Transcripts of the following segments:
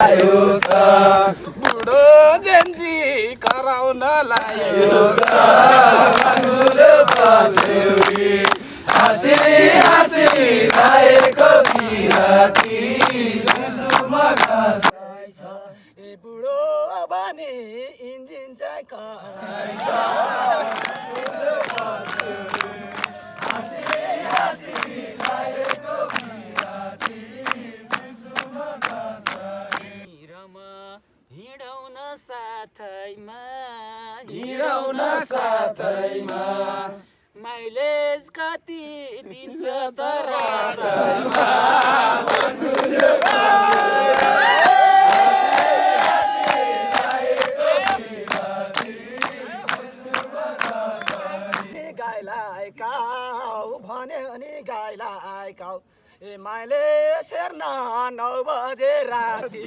बुढो जेन्जी कराउन लायो हाँसी हाँसी भएको बिराती ए बुढो भने इन्जिन चाहिँ कराइछ हिँडाउन साथैमा माइलेज कति दिन्छ त रातैमा गाईलाई काउ भन्यो अनि गाईलाई काउ ए माइलेज हेर्न 9 बजे राति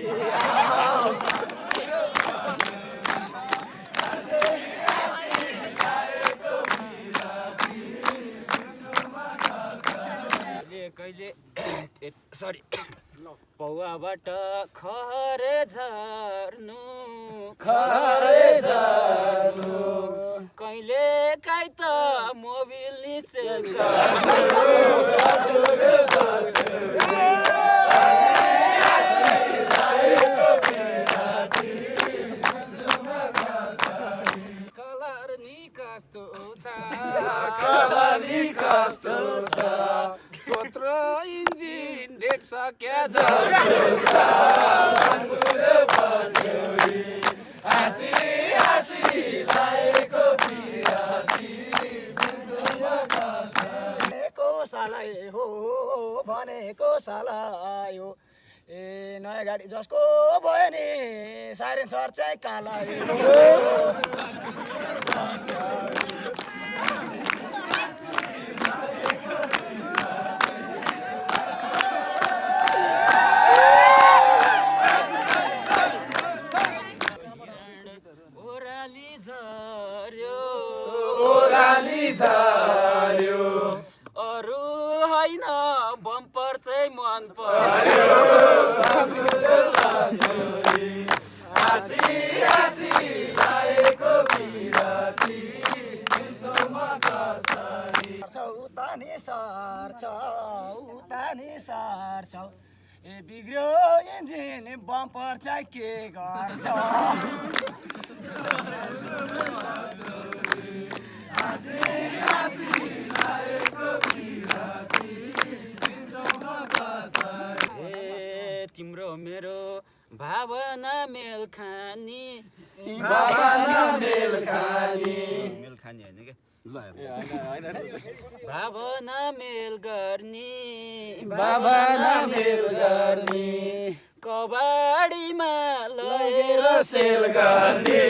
कहिले सरी पौवाबाट खरे झर्नु कहिले काहीँ त मोबिल निचे कलर नि कस्तो छ तोत्रो इन्जिन डेट सक्या सालै हो भनेको सालै हो ए नयाँ गाडी जसको भयो नि साइरेन सर चाहिँ काला ओराली झर्यो अरू होइन बम्पर चाहिँ मन पर्यो उतानी सर्छौ ए बिग्रियो इन्जिन बम्पर चाहिँ के गर्छ तिम्रो मेरो भावना मेल खानी होइन के भावना मेल गर्ने कबाडीमा लगेर सेल गर्ने